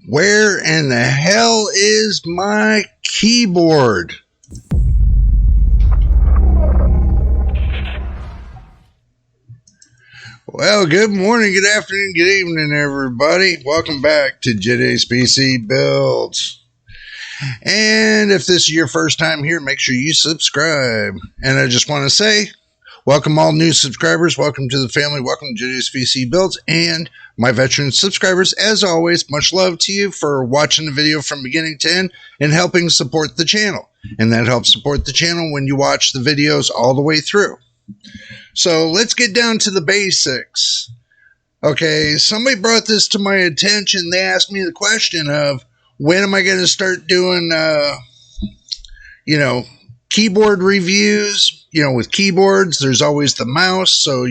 Where in the hell is my keyboard? Well, good morning, good afternoon, good evening, everybody. Welcome back to JD's PC Builds. And if this is your first time here, make sure you subscribe. And I just want to say, welcome all new subscribers. Welcome to the family. Welcome to JD's PC Builds. And my veteran subscribers, as always, much love to you for watching the video from beginning to end and helping support the channel. And that helps support the channel when you watch the videos all the way through. So let's get down to the basics. Okay, somebody brought this to my attention. They asked me the question of, when am I going to start doing, keyboard reviews? With keyboards, there's always the mouse. So,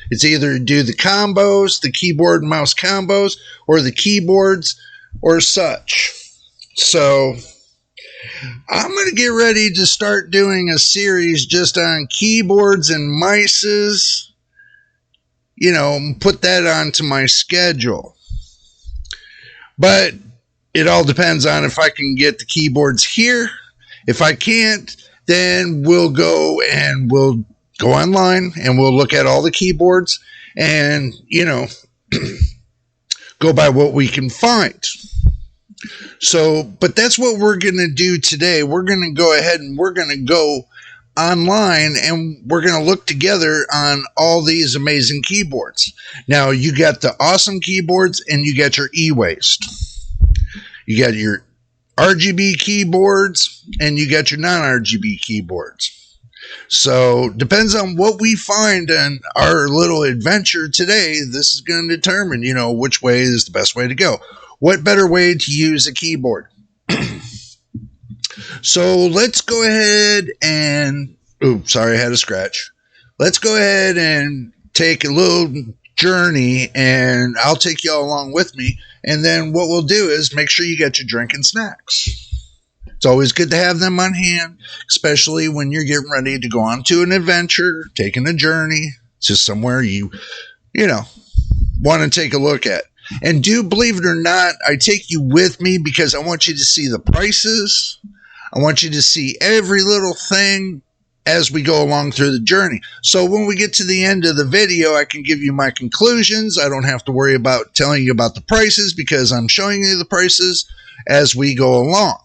it's either do the combos, the keyboard and mouse combos, or the keyboards or such. So, I'm going to get ready to start doing a series just on keyboards and mices. Put that onto my schedule. But it all depends on if I can get the keyboards here. If I can't, then we'll go online and we'll look at all the keyboards and, go by what we can find. So, but that's what we're going to do today. We're going to go ahead and we're going to go online and we're going to look together on all these amazing keyboards. Now, you got the awesome keyboards and you got your e-waste. You got your RGB keyboards and you got your non-RGB keyboards. So depends on what we find in our little adventure today. This is going to determine, which way is the best way to go. What better way to use a keyboard? So let's go ahead and, oops, sorry, I had a scratch. Let's go ahead and take a little journey and I'll take y'all along with me. And then what we'll do is make sure you get your drink and snacks. It's always good to have them on hand, especially when you're getting ready to go on to an adventure, taking a journey to somewhere you want to take a look at. And do believe it or not, I take you with me because I want you to see the prices. I want you to see every little thing as we go along through the journey. So when we get to the end of the video, I can give you my conclusions. I don't have to worry about telling you about the prices because I'm showing you the prices as we go along.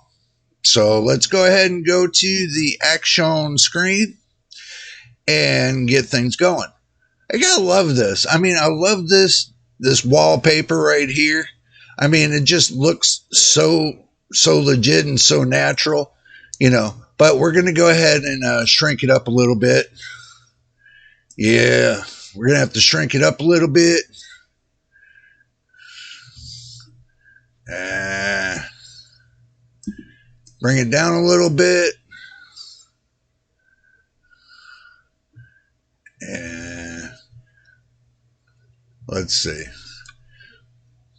So let's go ahead and go to the action screen and get things going. I gotta love this. I love this wallpaper right here. It just looks so legit and so natural, But we're going to go ahead and shrink it up a little bit. Yeah, we're going to have to shrink it up a little bit. Bring it down a little bit. Let's see.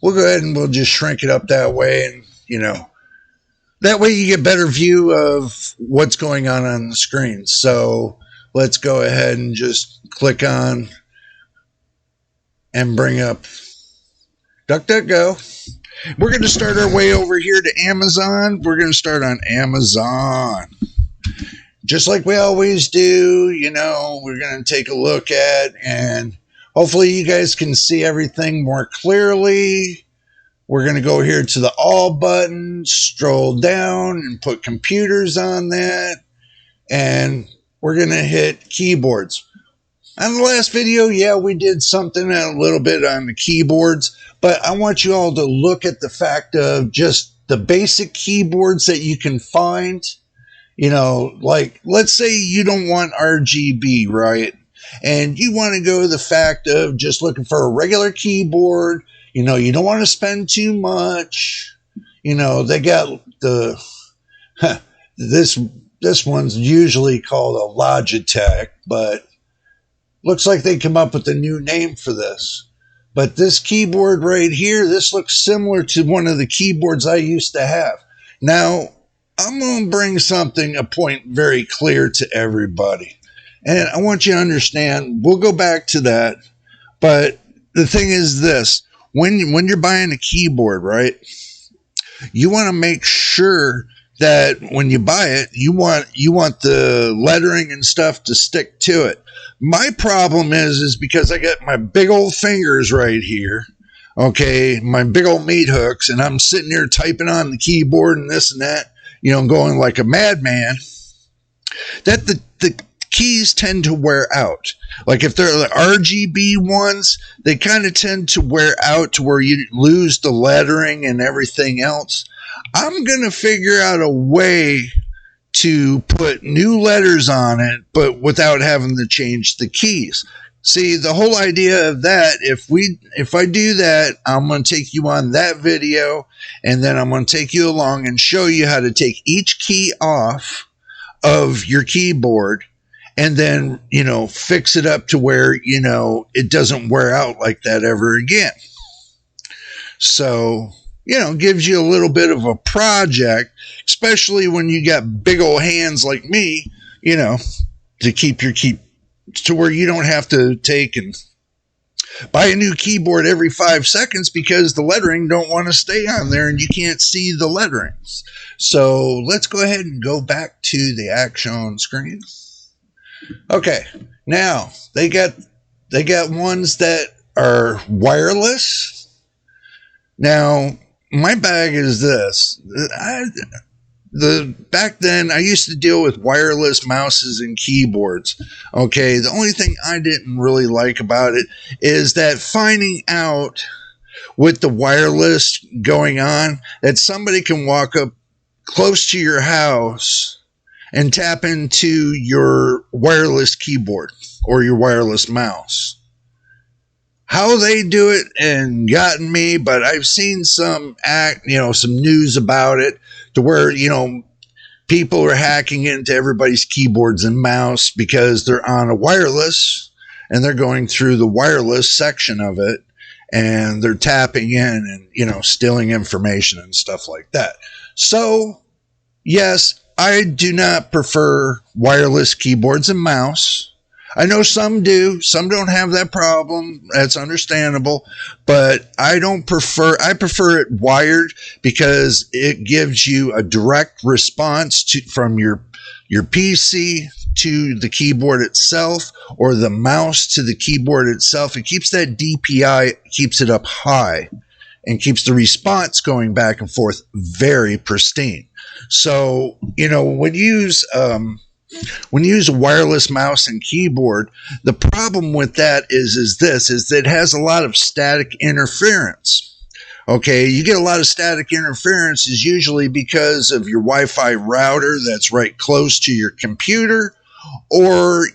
We'll go ahead and we'll just shrink it up that way. And, that way you get a better view of what's going on the screen. So let's go ahead and just click on and bring up DuckDuckGo. We're going to start our way over here to Amazon. We're going to start on Amazon. Just like we always do, we're going to take a look at, and hopefully you guys can see everything more clearly. We're going to go here to the all button, stroll down and put computers on that. And we're going to hit keyboards. On the last video, yeah, we did something a little bit on the keyboards, but I want you all to look at the fact of just the basic keyboards that you can find. Like let's say you don't want RGB, right? And you want to go to the fact of just looking for a regular keyboard. You don't want to spend too much. They got this one's usually called a Logitech, but looks like they come up with a new name for this. But this keyboard right here, this looks similar to one of the keyboards I used to have. Now, I'm going to bring a point very clear to everybody. And I want you to understand, we'll go back to that. But the thing is this, when you're buying a keyboard, right? You want to make sure that when you buy it, you want the lettering and stuff to stick to it. My problem is because I got my big old fingers right here, okay, my big old meat hooks, and I'm sitting there typing on the keyboard and this and that, going like a madman, that the keys tend to wear out. Like if they're the RGB ones, they kind of tend to wear out to where you lose the lettering and everything else. I'm going to figure out a way to put new letters on it, but without having to change the keys. See, the whole idea of that, if I do that, I'm going to take you on that video, and then I'm going to take you along and show you how to take each key off of your keyboard and then, fix it up to where, it doesn't wear out like that ever again. So, gives you a little bit of a project, especially when you got big old hands like me, to keep your key, to where you don't have to take and buy a new keyboard every 5 seconds because the lettering don't want to stay on there and you can't see the letterings. So let's go ahead and go back to the action screen. Okay, now they got ones that are wireless. Now my bag is this. Back then I used to deal with wireless mouses and keyboards. Okay, the only thing I didn't really like about it is that finding out with the wireless going on that somebody can walk up close to your house and tap into your wireless keyboard or your wireless mouse. How they do it and gotten me, but I've seen some news about it to where, people are hacking into everybody's keyboards and mouse because they're on a wireless and they're going through the wireless section of it and they're tapping in and, stealing information and stuff like that. So, yes, I do not prefer wireless keyboards and mouse. I know some do. Some don't have that problem. That's understandable. But I prefer it wired because it gives you a direct response from your PC to the keyboard itself or the mouse to the keyboard itself. It keeps that DPI, keeps it up high and keeps the response going back and forth very pristine. So, when you use a wireless mouse and keyboard, the problem with that is that it has a lot of static interference. Okay, you get a lot of static interference is usually because of your Wi-Fi router that's right close to your computer, or,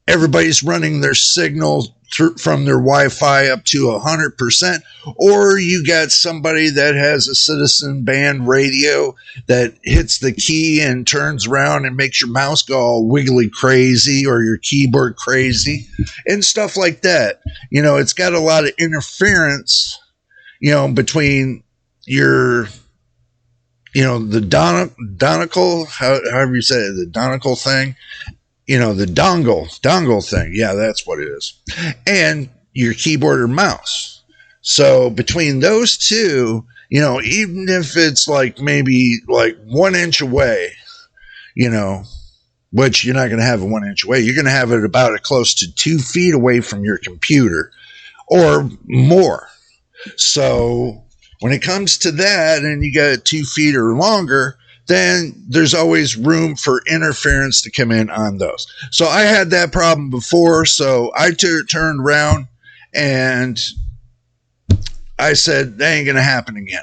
everybody's running their signal from their Wi-Fi up to 100%, or you got somebody that has a citizen band radio that hits the key and turns around and makes your mouse go all wiggly crazy or your keyboard crazy and stuff like that. It's got a lot of interference, between your, the Donegal, however you say it, the Donegal thing, the dongle thing. Yeah, that's what it is. And your keyboard or mouse. So between those two, even if it's maybe 1 inch away, which you're not going to have it 1 inch away, you're going to have it about close to 2 feet away from your computer or more. So when it comes to that and you got it 2 feet or longer, then there's always room for interference to come in on those. So I had that problem before, so I turned around and I said, that ain't going to happen again.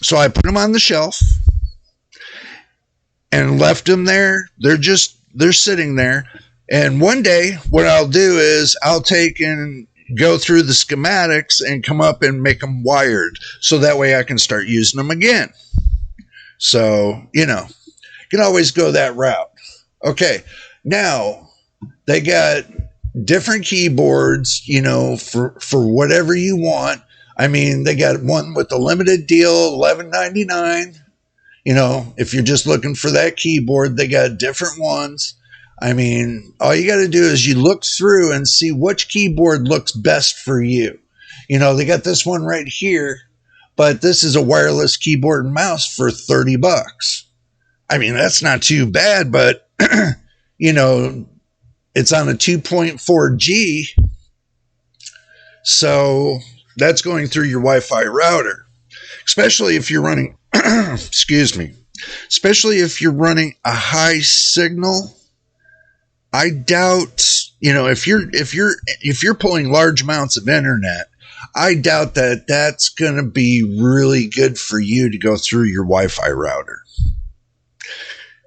So I put them on the shelf and left them there. They're sitting there. And one day what I'll do is I'll take and go through the schematics and come up and make them wired so that way I can start using them again. So, you can always go that route. Okay, now they got different keyboards, for whatever you want. I mean, they got one with the limited deal, $11.99. If you're just looking for that keyboard, they got different ones. I mean, all you got to do is you look through and see which keyboard looks best for you. They got this one right here, but this is a wireless keyboard and mouse for $30. I mean, that's not too bad, but you know, it's on a 2.4G, so that's going through your Wi-Fi router, especially if you're running, excuse me, especially if you're running a high signal. I doubt, if you're pulling large amounts of internet, I doubt that that's going to be really good for you to go through your Wi-Fi router.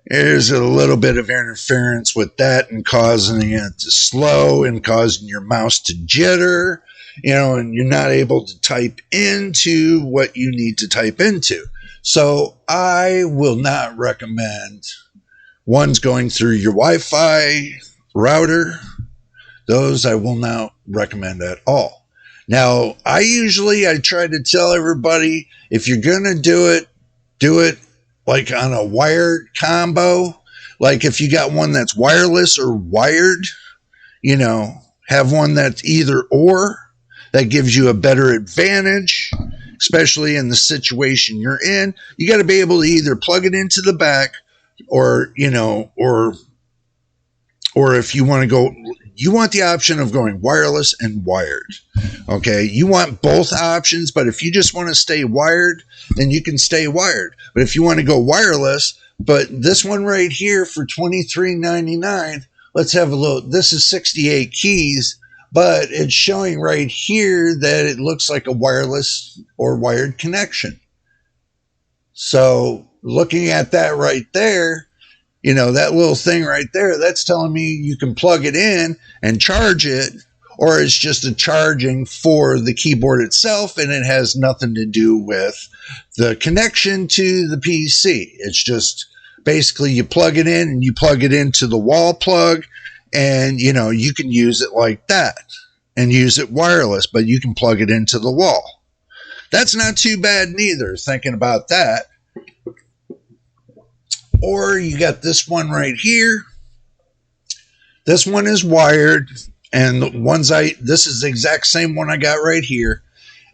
There's a little bit of interference with that and causing it to slow and causing your mouse to jitter, and you're not able to type into what you need to type into. So I will not recommend ones going through your Wi-Fi router. Those I will not recommend at all. Now, I try to tell everybody, if you're going to do it like on a wired combo. Like if you got one that's wireless or wired, have one that's either or. That gives you a better advantage, especially in the situation you're in. You got to be able to either plug it into the back or if you want to go, you want the option of going wireless and wired. Okay. You want both options, but if you just want to stay wired, then you can stay wired. But if you want to go wireless, but this one right here for $23.99, let's have a look. This is 68 keys, but it's showing right here that it looks like a wireless or wired connection. So looking at that right there, that little thing right there, that's telling me you can plug it in and charge it, or it's just a charging for the keyboard itself, and it has nothing to do with the connection to the PC. It's just basically you plug it in and you plug it into the wall plug, and you can use it like that and use it wireless, but you can plug it into the wall. That's not too bad neither, thinking about that. Or you got this one right here. This one is wired, and this is the exact same one I got right here,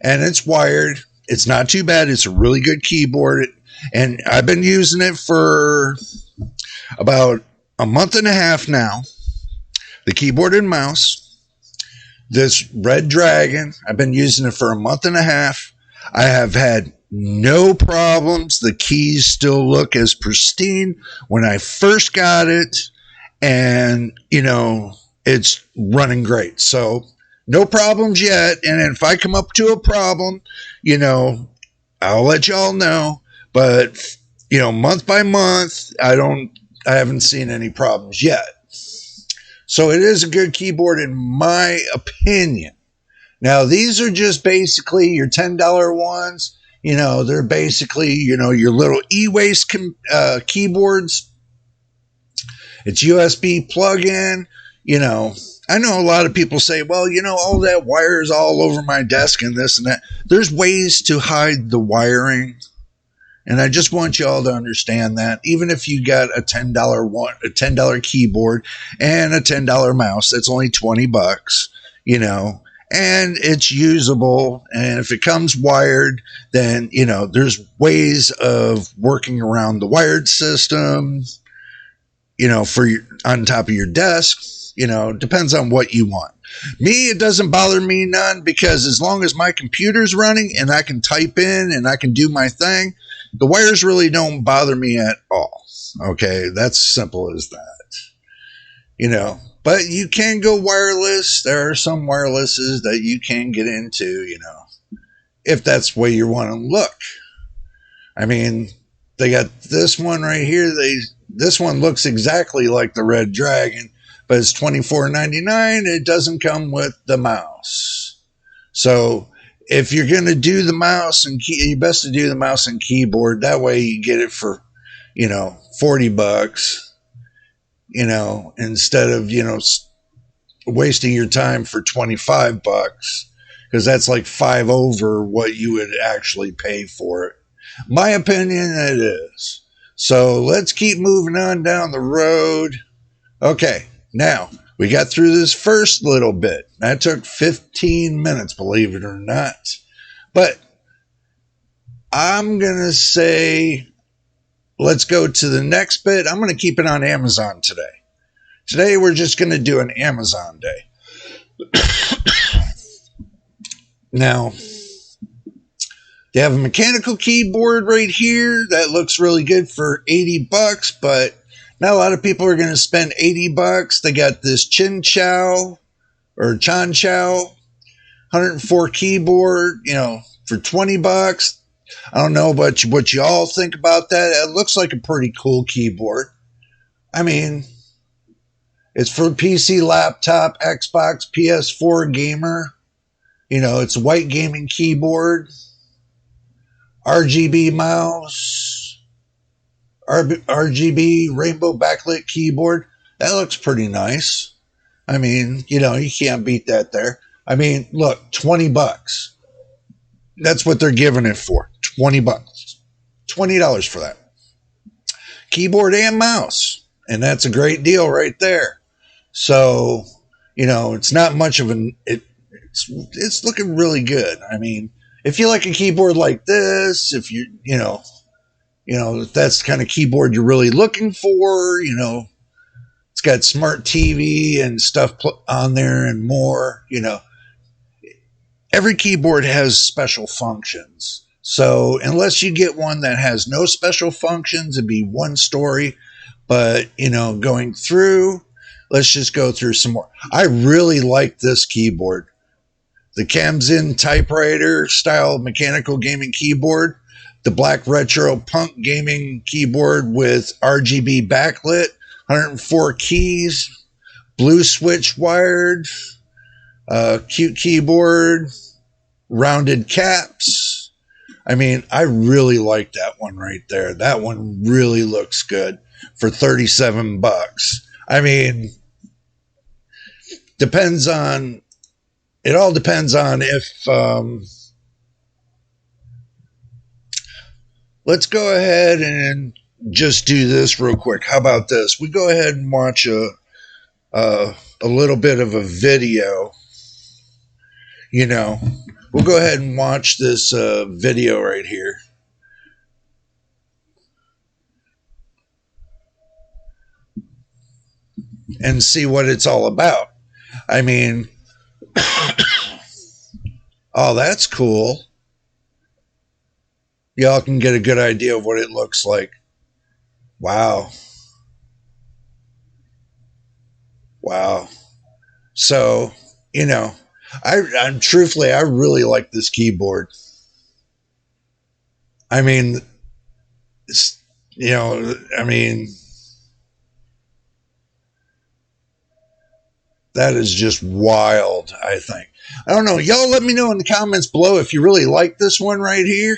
and it's wired. It's not too bad. It's a really good keyboard, and I've been using it for about a month and a half now. The keyboard and mouse, this Red Dragon, I've been using it for a month and a half. I have had no problems. The keys still look as pristine when I first got it, and it's running great. So no problems yet. And if I come up to a problem, I'll let y'all know. But month by month, I haven't seen any problems yet. So it is a good keyboard in my opinion. Now these are just basically your $10 ones. They're basically, your little e-waste keyboards. It's USB plug-in. I know a lot of people say, well, all that wire is all over my desk and this and that. There's ways to hide the wiring. And I just want you all to understand that. Even if you got a $10 keyboard and a $10 mouse, that's only $20, and it's usable. And if it comes wired, then, there's ways of working around the wired system, on top of your desk, depends on what you want. Me, it doesn't bother me none, because as long as my computer's running and I can type in and I can do my thing, the wires really don't bother me at all. Okay. That's simple as that, but you can go wireless. There are some wirelesses that you can get into, if that's the way you want to look. I mean, they got this one right here. This one looks exactly like the Red Dragon, but it's $24.99. It doesn't come with the mouse. So if you're going to do the mouse and you best to do the mouse and keyboard. That way you get it for, $40. Instead of, wasting your time for $25, because that's like 5 over what you would actually pay for it. My opinion, it is. So let's keep moving on down the road. Okay, now we got through this first little bit. That took 15 minutes, believe it or not. But I'm going to say let's go to the next bit. I'm going to keep it on Amazon today. Today we're just going to do an Amazon day. Now, they have a mechanical keyboard right here that looks really good for $80, but not a lot of people are going to spend $80. They got this Chan Chow 104 keyboard, for $20. I don't know what you all think about that. It looks like a pretty cool keyboard. I mean, it's for PC, laptop, Xbox, PS4 gamer. It's a white gaming keyboard, RGB mouse, RGB rainbow backlit keyboard. That looks pretty nice. I mean, you can't beat that there. I mean, look, $20. That's what they're giving it for. $20. $20 for that. Keyboard and mouse. And that's a great deal right there. So, it's not much of it's looking really good. I mean, if you like a keyboard like this, if if that's the kind of keyboard you're really looking for, it's got smart TV and stuff on there and more, every keyboard has special functions. So unless you get one that has no special functions, it'd be one story. But, going through, let's just go through some more. I really like this keyboard. The Camzin typewriter style mechanical gaming keyboard. The black retro punk gaming keyboard with RGB backlit. 104 keys. Blue switch wired. Cute keyboard. Rounded caps. I mean, I really like that one right there. That one really looks good for $37. I mean, it all depends on if, let's go ahead and just do this real quick. How about this? We go ahead and watch a little bit of a video. We'll go ahead and watch this video right here. And see what it's all about. I mean, oh, that's cool. Y'all can get a good idea of what it looks like. Wow. So, I'm truthfully, I really like this keyboard. I mean, that is just wild, I think. I don't know. Y'all let me know in the comments below if you really like this one right here.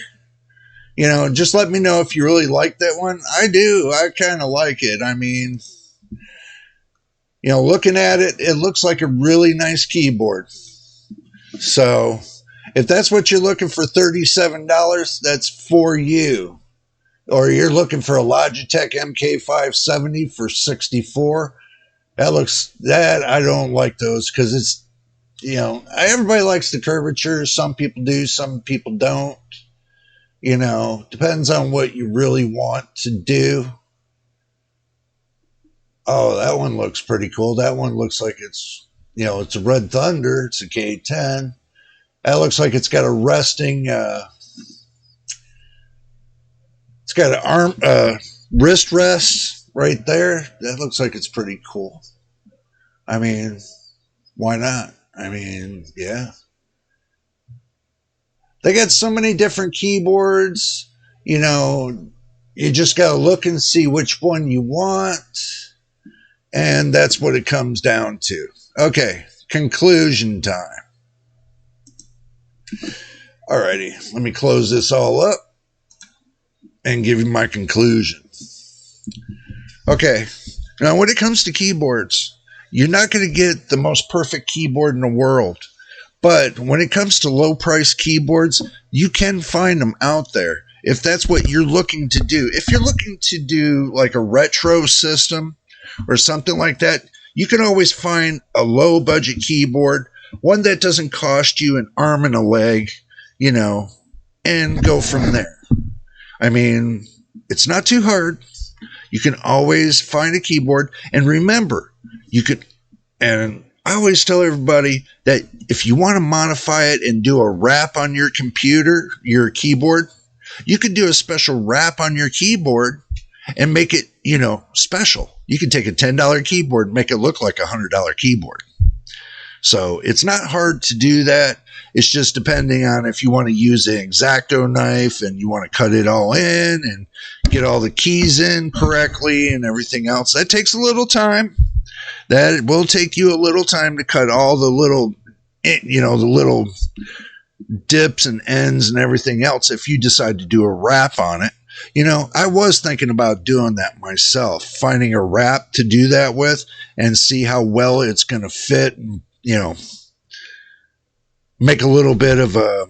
Just let me know if you really like that one. I do. I kind of like it. I mean, looking at it, it looks like a really nice keyboard. So if that's what you're looking for, $37, that's for you. Or you're looking for a Logitech MK570 for $64. That I don't like those because it's, everybody likes the curvature. Some people do, some people don't. Depends on what you really want to do. Oh, that one looks pretty cool. That one looks like it's a Red Thunder. It's a K10. That looks like it's got a resting, it's got an wrist rest right there. That looks like it's pretty cool. I mean, why not? I mean, yeah. They got so many different keyboards, you just got to look and see which one you want. And that's what it comes down to. Okay, conclusion time. Alrighty, let me close this all up and give you my conclusion. Okay, now when it comes to keyboards, you're not going to get the most perfect keyboard in the world. But when it comes to low price keyboards, you can find them out there. If that's what you're looking to do. If you're looking to do like a retro system or something like that, you can always find a low budget keyboard, one that doesn't cost you an arm and a leg, and go from there. I mean, it's not too hard. You can always find a keyboard. And remember, you could, and I always tell everybody that if you want to modify it and do a wrap on your computer, your keyboard, you could do a special wrap on your keyboard and make it, special. You can take a $10 keyboard and make it look like a $100 keyboard. So it's not hard to do that. It's just depending on if you want to use an X-Acto knife and you want to cut it all in and get all the keys in correctly and everything else. That takes a little time. That will take you a little time to cut all the little, the little dips and ends and everything else if you decide to do a wrap on it. I was thinking about doing that myself, finding a wrap to do that with and see how well it's going to fit and, make a little bit of a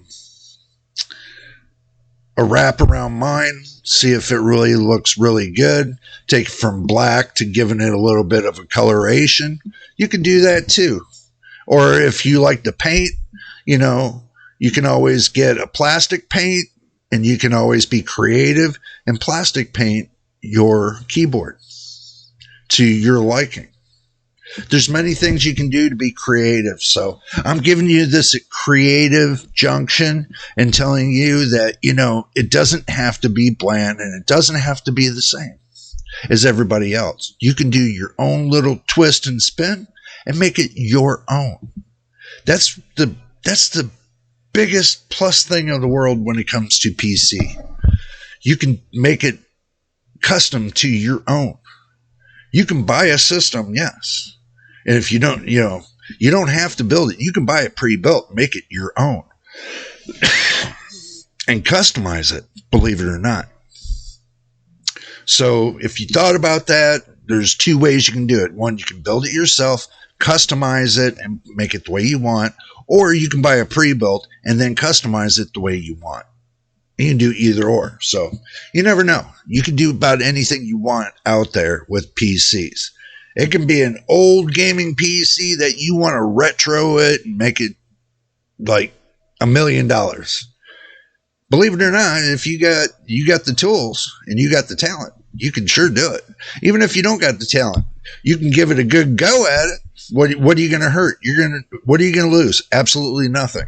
wrap around mine, see if it really looks really good, take it from black to giving it a little bit of a coloration. You can do that too. Or if you like to paint, you can always get a plastic paint and you can always be creative and plastic paint your keyboard to your liking. There's many things you can do to be creative. So I'm giving you this creative junction and telling you that, it doesn't have to be bland and it doesn't have to be the same as everybody else. You can do your own little twist and spin and make it your own. That's the biggest plus thing of the world when it comes to PC. You can make it custom to your own. You can buy a system, yes. And if you don't, you don't have to build it. You can buy it pre-built, make it your own, and customize it, believe it or not. So if you thought about that, there's two ways you can do it. One, you can build it yourself, customize it, and make it the way you want. Or you can buy a pre-built and then customize it the way you want. You can do either or. So you never know. You can do about anything you want out there with PCs. It can be an old gaming PC that you want to retro it and make it like $1 million. Believe it or not, if you got the tools and you got the talent, you can sure do it. Even if you don't got the talent, you can give it a good go at it. What are you going to hurt? What are you going to lose? Absolutely nothing.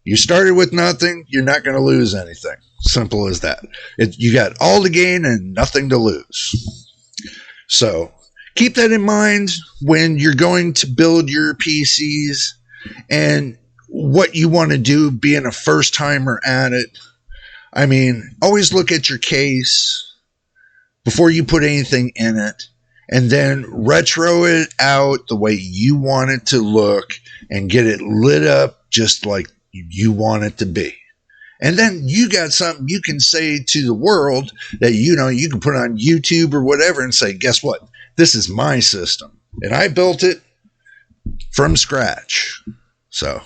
You started with nothing. You're not going to lose anything. Simple as that. You got all to gain and nothing to lose. So keep that in mind when you're going to build your PCs and what you want to do being a first timer at it. I mean, always look at your case before you put anything in it. And then retro it out the way you want it to look and get it lit up just like you want it to be. And then you got something you can say to the world that, you can put on YouTube or whatever and say, guess what? This is my system. And I built it from scratch. So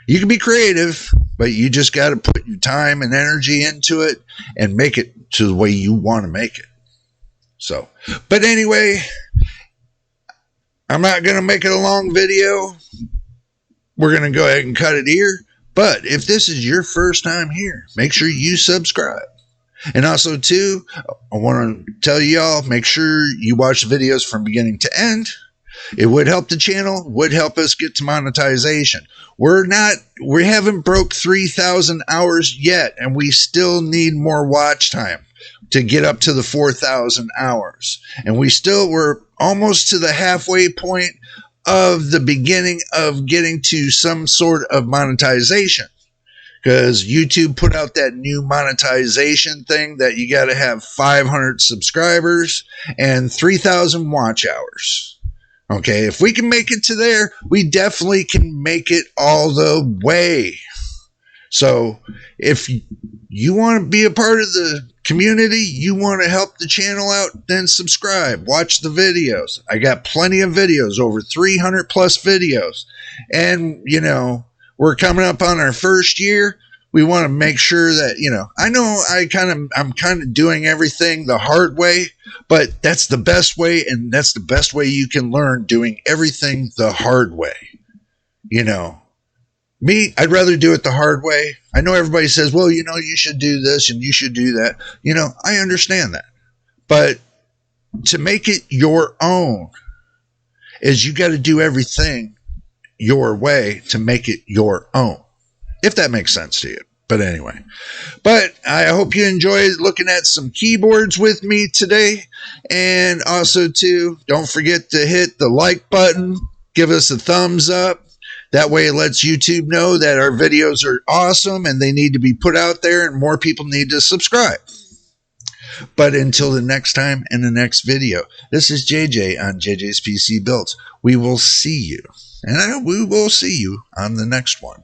you can be creative, but you just got to put your time and energy into it and make it to the way you want to make it. So, but anyway, I'm not going to make it a long video. We're going to go ahead and cut it here. But if this is your first time here, make sure you subscribe. And also, too, I want to tell y'all, make sure you watch the videos from beginning to end. It would help the channel, would help us get to monetization. We haven't broke 3,000 hours yet, and we still need more watch time to get up to the 4,000 hours. And we're almost to the halfway point of the beginning of getting to some sort of monetization. Because YouTube put out that new monetization thing that you got to have 500 subscribers and 3,000 watch hours. Okay, if we can make it to there, we definitely can make it all the way. So if you want to be a part of the community, you want to help the channel out, then subscribe, watch the videos. I got plenty of videos, over 300 plus videos. And, we're coming up on our first year. We want to make sure that, I know I'm kind of doing everything the hard way, but that's the best way. And that's the best way you can learn, doing everything the hard way, Me, I'd rather do it the hard way. I know everybody says, well, you know, you should do this and you should do that. You know, I understand that. But to make it your own is you got to do everything your way to make it your own, if that makes sense to you. But anyway, but I hope you enjoyed looking at some keyboards with me today. And also, too, don't forget to hit the like button, give us a thumbs up. That way it lets YouTube know that our videos are awesome and they need to be put out there and more people need to subscribe. But until the next time in the next video, this is JJ on JJ's PC Built. We will see you. And we will see you on the next one.